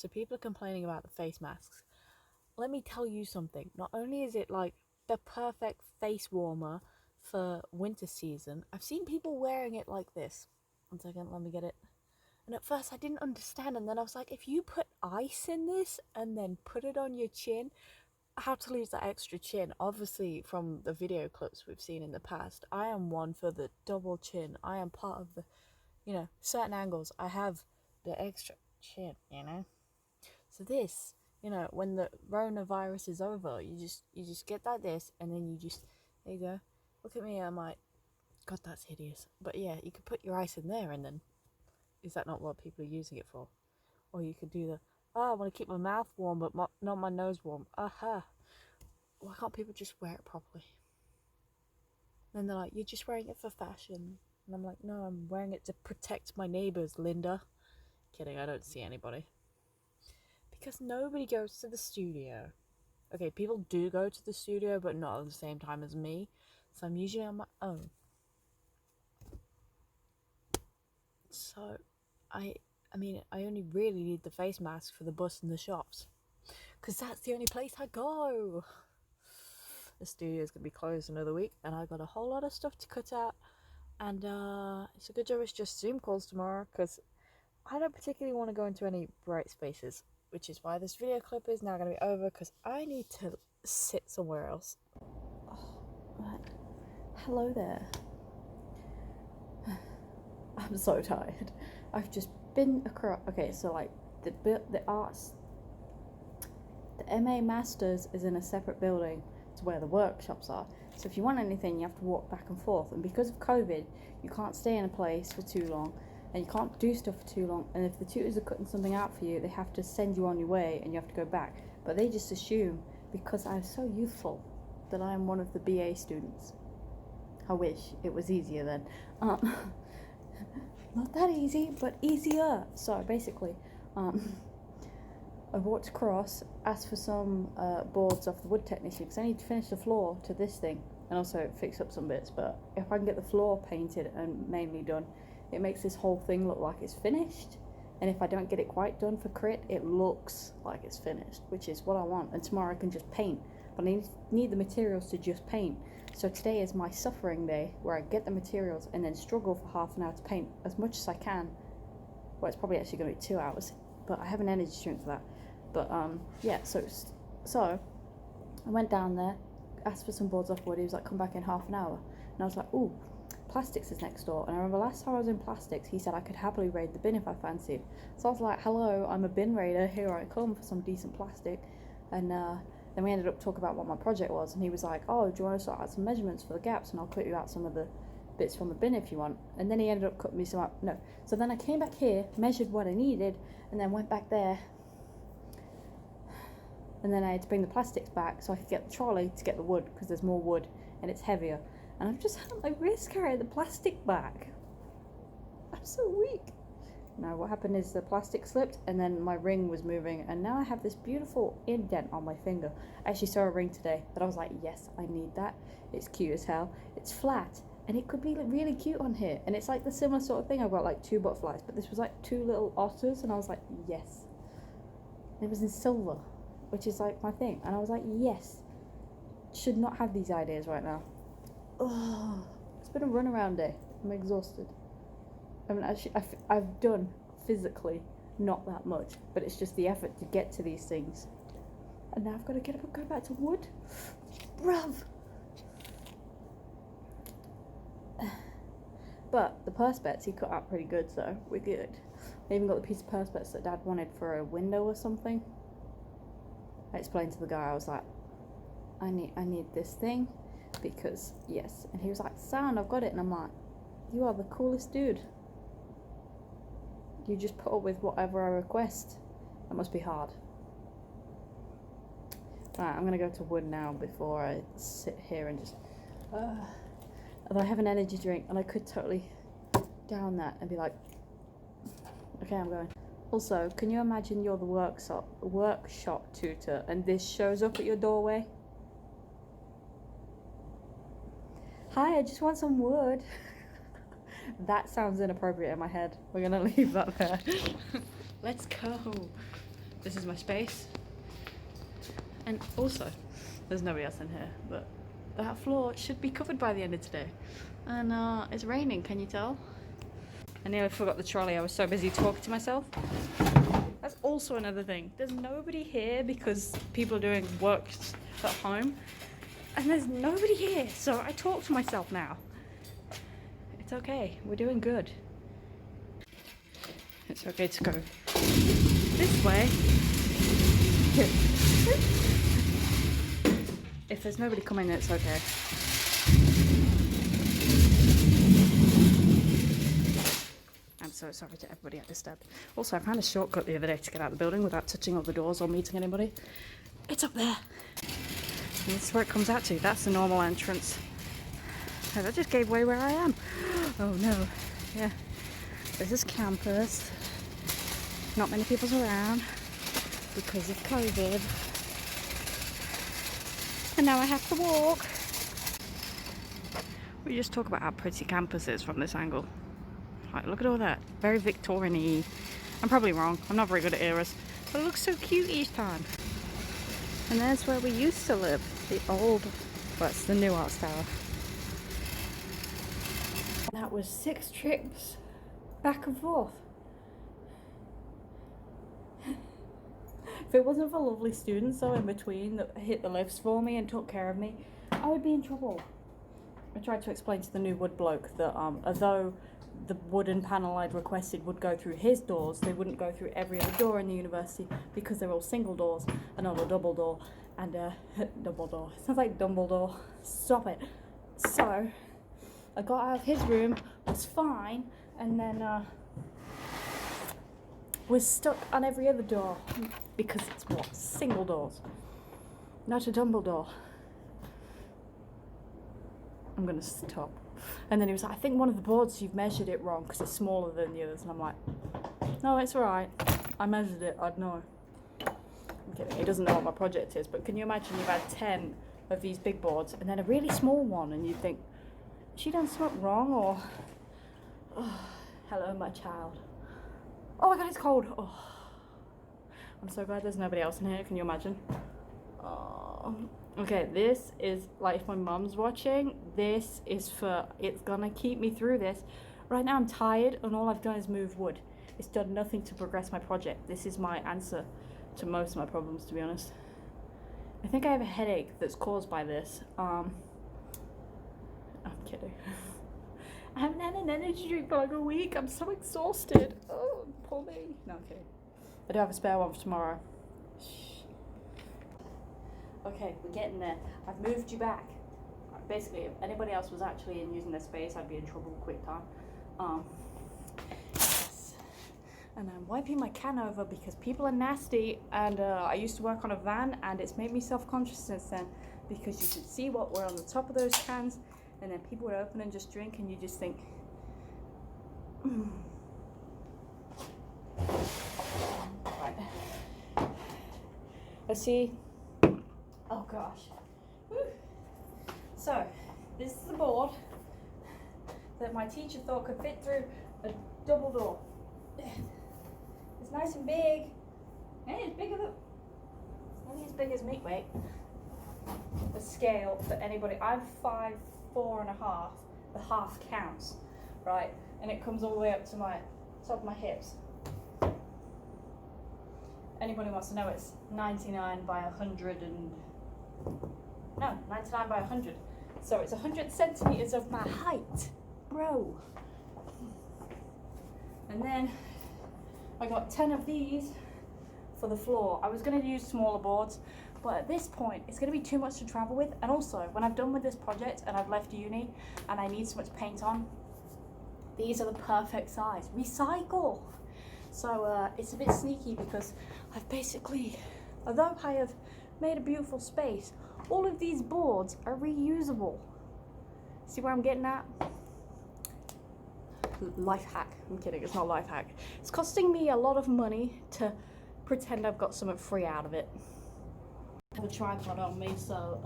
So people are complaining about the face masks. Let me tell you something. Not only is it like the perfect face warmer for winter season, I've seen people wearing it like this. 1 second, let me get it. And at first I didn't understand, and then I was like, if you put ice in this and then put it on your chin, how to lose that extra chin. Obviously, from the video clips we've seen in the past, I am one for the double chin. I am part of the, certain angles. I have the extra chin. So this, when the coronavirus is over, you just get like this, and then there you go. Look at me, I'm like, God, that's hideous. But yeah, you could put your ice in there, and then, is that not what people are using it for? Or you could do I want to keep my mouth warm, but not my nose warm. Aha. Why can't people just wear it properly? And they're like, you're just wearing it for fashion. And I'm like, no, I'm wearing it to protect my neighbours, Linda. Kidding, I don't see anybody. Because nobody goes to the studio. Okay, people do go to the studio, but not at the same time as me. So I'm usually on my own. So, I only really need the face mask for the bus and the shops. Because that's the only place I go. The studio's going to be closed another week, and I got a whole lot of stuff to cut out. And it's a good job it's just Zoom calls tomorrow, because I don't particularly want to go into any bright spaces, which is why this video clip is now going to be over, because I need to sit somewhere else. Right. Hello there. I'm so tired. I've just been across. Okay, so like the arts, the MA Masters is in a separate building to where the workshops are. So if you want anything, you have to walk back and forth. And because of COVID, you can't stay in a place for too long, and you can't do stuff for too long. And if the tutors are cutting something out for you, they have to send you on your way, and you have to go back. But they just assume, because I'm so youthful, that I am one of the BA students. I wish it was easier then. Not that easy, but easier. So basically, I walked across, asked for some boards off the wood technician, because I need to finish the floor to this thing, and also fix up some bits. But if I can get the floor painted and mainly done, it makes this whole thing look like it's finished. And if I don't get it quite done for crit, it looks like it's finished, which is what I want. And tomorrow I can just paint, but I need the materials to just paint. So today is my suffering day, where I get the materials and then struggle for half an hour to paint as much as I can. Well, it's probably actually going to be 2 hours, but I have an energy drink for that. But yeah, so I went down there, asked for some boards off wood. He was like, come back in half an hour. And I was like, ooh, plastics is next door. And I remember last time I was in plastics, he said I could happily raid the bin if I fancied. So I was like, hello, I'm a bin raider, here I come for some decent plastic. And then we ended up talking about what my project was, and he was like, oh, do you want to sort out some measurements for the gaps, and I'll cut you out some of the bits from the bin if you want. And then he ended up cutting me some out. No. So then I came back here, measured what I needed, and then went back there. And then I had to bring the plastics back so I could get the trolley to get the wood, because there's more wood and it's heavier. And I've just had my wrist carry the plastic back. I'm so weak. No, what happened is the plastic slipped, and then my ring was moving, and now I have this beautiful indent on my finger. I actually saw a ring today that I was like, yes, I need that. It's cute as hell. It's flat, and it could be really cute on here. And it's like the similar sort of thing. I've got like 2 butterflies, but this was like 2 little otters, and I was like, yes. And it was in silver, which is like my thing. And I was like, yes. Should not have these ideas right now. Ugh. It's been a runaround day. I'm exhausted. I mean, actually, I've done physically not that much, but it's just the effort to get to these things. And now I've got to get up and go back to wood. Bruv! But the perspex he cut out pretty good, so we're good. I even got the piece of perspex that Dad wanted for a window or something. I explained to the guy, I was like, I need this thing, because yes. And he was like, sound, I've got it. And I'm like, you are the coolest dude. You just put up with whatever I request. That must be hard. Right, I'm gonna go to wood now before I sit here and just although I have an energy drink, and I could totally down that and be like, okay, I'm going. Also, can you imagine you're the workshop tutor and this shows up at your doorway? Hi, I just want some wood. That sounds inappropriate in my head. We're gonna leave that there. Let's go. this is my space. And also, there's nobody else in here, but that floor should be covered by the end of today. And it's raining, can you tell? I nearly forgot the trolley, I was so busy talking to myself. That's also another thing. There's nobody here because people are doing work at home. And there's nobody here, so I talk to myself now. It's okay, we're doing good. It's okay to go this way. If there's nobody coming, it's okay. I'm so sorry to everybody I disturbed. Also, I found a shortcut the other day to get out of the building without touching all the doors or meeting anybody. It's up there. And this is where it comes out to. That's the normal entrance. Oh, that just gave away where I am. Oh no. Yeah. This is campus. Not many people's around because of COVID. And now I have to walk. We just talk about how pretty campus is from this angle. Like, look at all that. Very Victorian-y. I'm probably wrong. I'm not very good at eras. But it looks so cute each time. And there's where we used to live. The old, well, it's the new Arts Tower. That was 6 trips back and forth. If it wasn't for lovely students though in between that hit the lifts for me and took care of me, I would be in trouble. I tried to explain to the new wood bloke that although the wooden panel I'd requested would go through his doors, they wouldn't go through every other door in the university because they're all single doors and not a double door. And double door. Sounds like Dumbledore. Stop it. So I got out of his room, was fine, and then was stuck on every other door because it's what? Single doors. Not a Dumbledore. I'm gonna stop. And then he was like, I think one of the boards you've measured it wrong because it's smaller than the others. And I'm like, no, it's alright. I measured it, I'd know. I'm kidding, he doesn't know what my project is, but can you imagine you've had 10 of these big boards and then a really small one and you think, has she done something wrong or... Oh, hello, my child. Oh my god, it's cold. Oh. I'm so glad there's nobody else in here, can you imagine? Oh. Okay, this is, like, if my mum's watching, this is for, it's gonna keep me through this. Right now I'm tired and all I've done is move wood. It's done nothing to progress my project. This is my answer to most of my problems, to be honest. I think I have a headache that's caused by this. I'm kidding. I haven't had an energy drink for like a week. I'm so exhausted. Oh, poor me. No, I'm kidding. I do have a spare one for tomorrow. Shh. Okay, we're getting there. I've moved you back. Basically, if anybody else was actually in using this space, I'd be in trouble quick time. Yes. And I'm wiping my can over because people are nasty, and I used to work on a van and it's made me self-conscious since then because you could see what were on the top of those cans and then people would open and just drink and you just think, Right. Let's see. Oh gosh. Woo. So, this is the board that my teacher thought could fit through a double door. It's nice and big. Hey, it's bigger than, only as big as me. Wait. The scale for anybody. I'm 5'4.5". The half counts, right? And it comes all the way up to my top of my hips. Anybody wants to know, it's 99 by 100 and no, 99 by 100. So it's 100 centimeters of my height, bro. And then I got 10 of these for the floor. I was going to use smaller boards, but at this point it's going to be too much to travel with. And also, when I've done with this project and I've left uni and I need so much paint on, these are the perfect size. Recycle. So it's a bit sneaky because I've basically, although I have made a beautiful space, all of these boards are reusable. See where I'm getting at? Life hack. I'm kidding, it's not life hack. It's costing me a lot of money to pretend I've got something free out of it. I have a tripod on me, so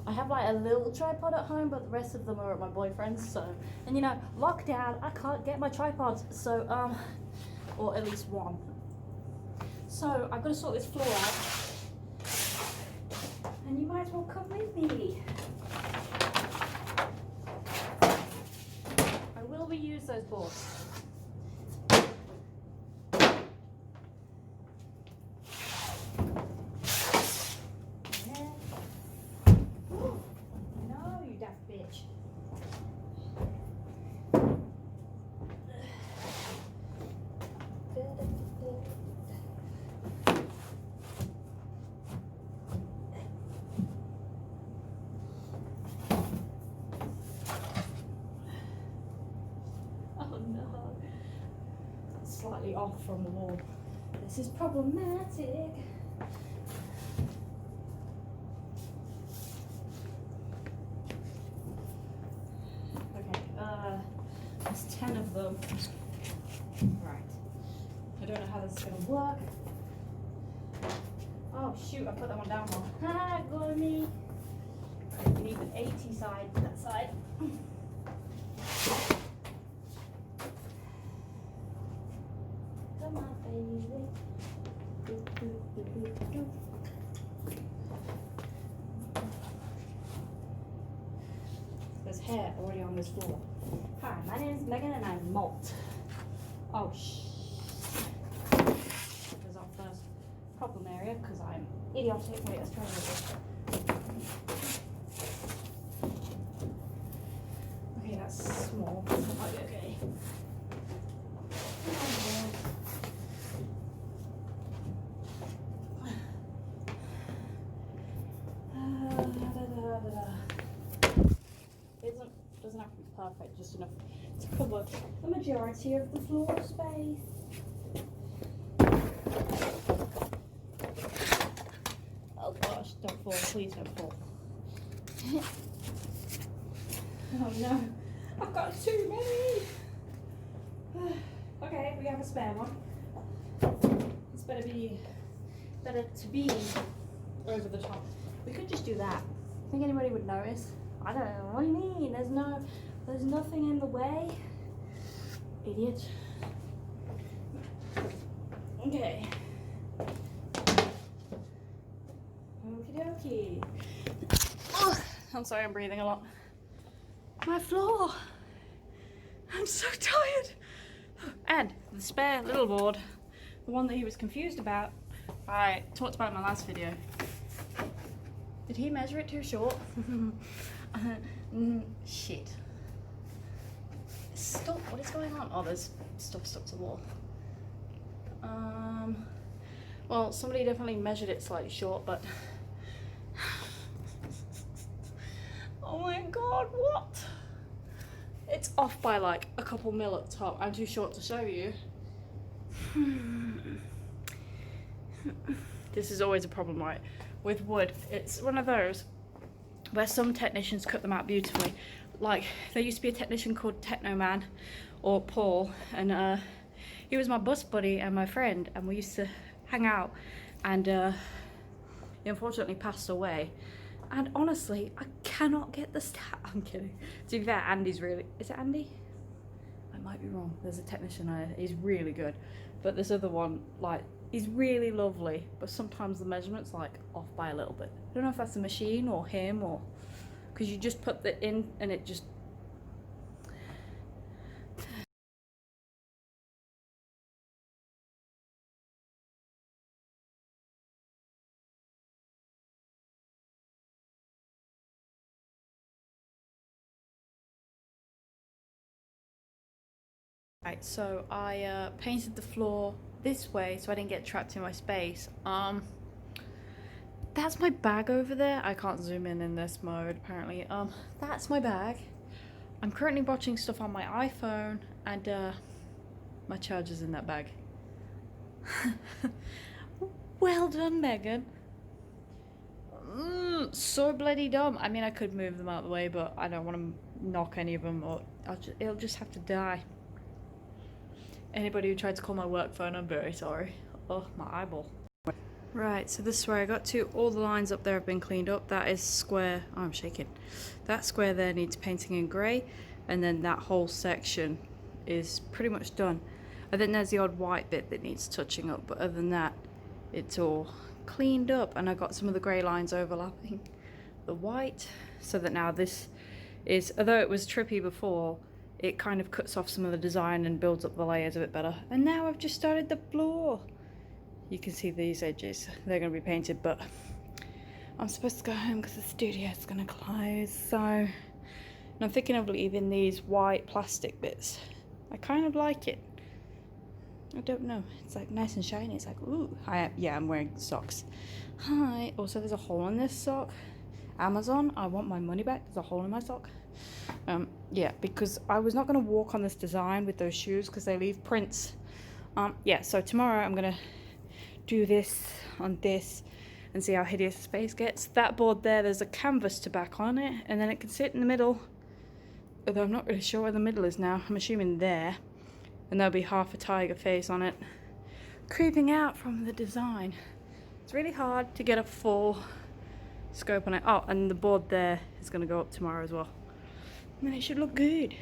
I have like a little tripod at home, but the rest of them are at my boyfriend's. So, and you know, lockdown, I can't get my tripods, so or at least one. So So I've got to sort this floor out. And you might as well come with me. I will reuse those boards. No, you daft bitch. Oh no. Slightly off from the wall. This is problematic. Okay, there's 10 of them. Right. I don't know how this is gonna work. Oh shoot, I put that one down wrong. Ha, go me. Right, we need an 80 side, that side. Come on, baby. Do, do, do, do, do. There's hair already on this floor. Hi, my name is Megan and I'm Malt. Oh this is our first problem area because I'm idiotic. Wait, let's try this. Okay, that's small. That might be okay. Doesn't have to be perfect, just enough to cover the majority of the floor space. Oh gosh, don't fall, please don't fall. Oh no, I've got too many. Okay, we have a spare one. It's better to be over the top. We could just do that. Think anybody would notice? I don't know. What do you mean? There's nothing in the way. Idiot. Okay. Okie dokie. Oh, I'm sorry, I'm breathing a lot. My floor. I'm so tired. And the spare little board, the one that he was confused about, I talked about in my last video. Did he measure it too short? Shit. Stop, what is going on? Oh, there's stuff stuck to the wall. Well, somebody definitely measured it slightly short, but... Oh my god, what? It's off by like a couple mil at the top. I'm too short to show you. This is always a problem, right? With wood, it's one of those where some technicians cut them out beautifully. Like, there used to be a technician called Techno Man, or Paul, and he was my bus buddy and my friend, and we used to hang out, and he unfortunately passed away. And honestly, I cannot get the stat. I'm kidding. To be fair, Andy's really... Is it Andy? I might be wrong. There's a technician there. He's really good. But this other one, like, he's really lovely. But sometimes the measurement's, like, off by a little bit. I don't know if that's the machine or him or... Because you just put the in and it just... Right, so I painted the floor this way so I didn't get trapped in my space. That's my bag over there. I can't zoom in this mode apparently. That's my bag. I'm currently watching stuff on my iPhone and my charger's in that bag. Well done, Megan. So bloody dumb. I mean, I could move them out of the way, but I don't want to knock any of them, or it'll just have to die. Anybody who tried to call my work phone, I'm very sorry. Oh, my eyeball. Right, so this is where I got to. All the lines up there have been cleaned up. That is square. Oh, I'm shaking. That square there needs painting in grey, and then that whole section is pretty much done. I think there's the odd white bit that needs touching up, but other than that, it's all cleaned up, and I got some of the grey lines overlapping the white, so that now this is, although it was trippy before, it kind of cuts off some of the design and builds up the layers a bit better. And now I've just started the floor. You can see these edges, they're going to be painted, but I'm supposed to go home because the studio is going to close. So, and I'm thinking of leaving these white plastic bits. I kind of like it. I don't know, it's like nice and shiny. It's like, ooh, I'm wearing socks. Hi. Also, there's a hole in this sock. Amazon, I want my money back. There's a hole in my sock. Yeah, because I was not going to walk on this design with those shoes because they leave prints. Yeah, so tomorrow I'm going to do this on this and see how hideous the space gets. That board there, there's a canvas to back on it, and then it can sit in the middle, although I'm not really sure where the middle is now. I'm assuming there, and there'll be half a tiger face on it creeping out from the design. It's really hard to get a full scope on it. Oh, and the board there is going to go up tomorrow as well, and then it should look good.